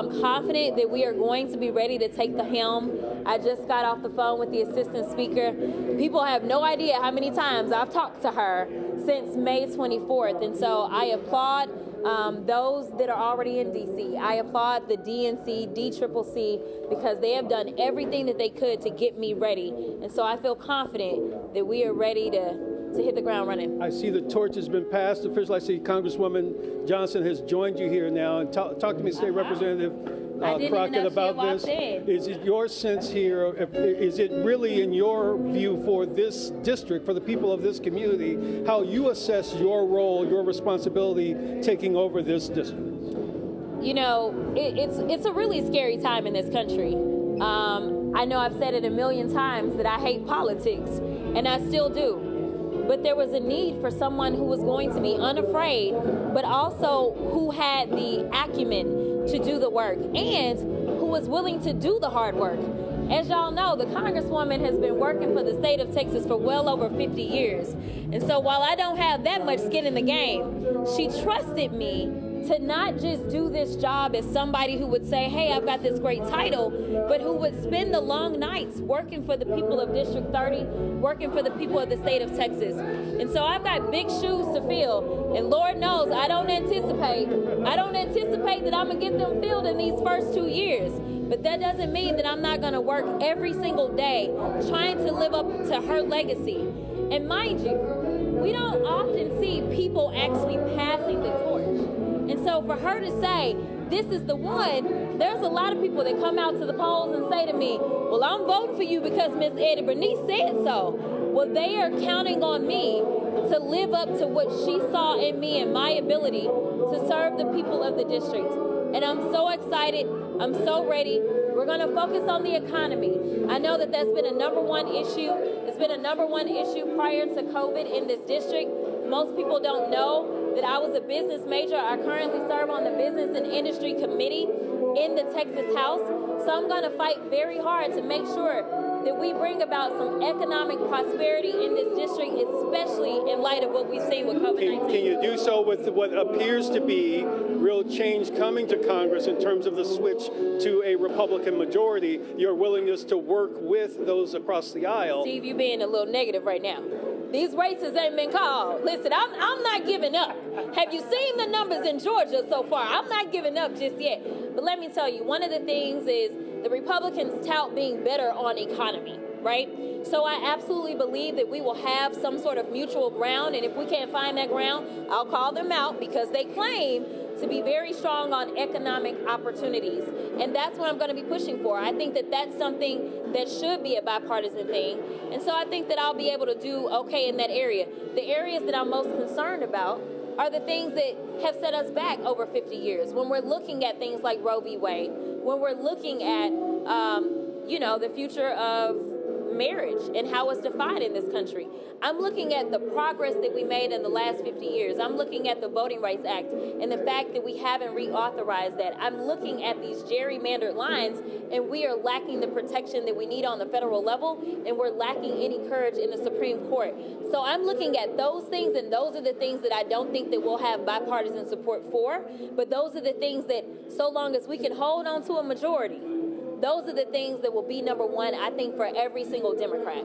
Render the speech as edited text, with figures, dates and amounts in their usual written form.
I'm confident that we are going to be ready to take the helm. I just got off the phone with the assistant speaker. People have no idea how many times I've talked to her since May 24th. And so I applaud those that are already in D.C. I applaud the DNC, DCCC, because they have done everything that they could to get me ready. And so I feel confident that we are ready to hit the ground running. I see the torch has been passed. Officially, I see Congresswoman Johnson has joined you here now. And talk to me, State Representative Crockett, about this. Is it your sense here, is it really in your view for this district, for the people of this community, how you assess your role, your responsibility taking over this district? You know, it's a really scary time in this country. I know I've said it a million times that I hate politics, and I still do. But there was a need for someone who was going to be unafraid, but also who had the acumen to do the work and who was willing to do the hard work. As y'all know, the Congresswoman has been working for the state of Texas for well over 50 years. And so while I don't have that much skin in the game, she trusted me to not just do this job as somebody who would say, hey, I've got this great title, but who would spend the long nights working for the people of District 30, working for the people of the state of Texas. And so I've got big shoes to fill, and Lord knows I don't anticipate that I'm gonna get them filled in these first 2 years. But that doesn't mean that I'm not gonna work every single day trying to live up to her legacy. And mind you, we don't often see people actually passing the torch. And so for her to say, this is the one, there's a lot of people that come out to the polls and say to me, well, I'm voting for you because Miss Eddie Bernice said so. Well, they are counting on me to live up to what she saw in me and my ability to serve the people of the district. And I'm so excited. I'm so ready. We're going to focus on the economy. I know that that's been a #1 issue. It's been a #1 issue prior to COVID in this district. Most people don't know that I was a business major. I currently serve on the Business and Industry Committee in the Texas House. So I'm going to fight very hard to make sure that we bring about some economic prosperity in this district, especially in light of what we've seen with COVID-19. Can you do so with what appears to be real change coming to Congress in terms of the switch to a Republican majority, your willingness to work with those across the aisle? Steve, you being a little negative right now. These races ain't been called. Listen, I'm not giving up. Have you seen the numbers in Georgia so far? I'm not giving up just yet. But let me tell you, one of the things is the Republicans tout being better on economy, right? So I absolutely believe that we will have some sort of mutual ground. And if we can't find that ground, I'll call them out because they claim to be very strong on economic opportunities. And that's what I'm going to be pushing for. I think that that's something that should be a bipartisan thing. And so I think that I'll be able to do okay in that area. The areas that I'm most concerned about are the things that have set us back over 50 years. When we're looking at things like Roe v. Wade, when we're looking at, the future of marriage and how it's defined in this country. I'm looking at the progress that we made in the last 50 years. I'm looking at the Voting Rights Act and the fact that we haven't reauthorized that. I'm looking at these gerrymandered lines, and we are lacking the protection that we need on the federal level, and we're lacking any courage in the Supreme Court. So I'm looking at those things, and those are the things that I don't think that we'll have bipartisan support for, but those are the things that, so long as we can hold on to a majority, those are the things that will be #1, I think, for every single Democrat.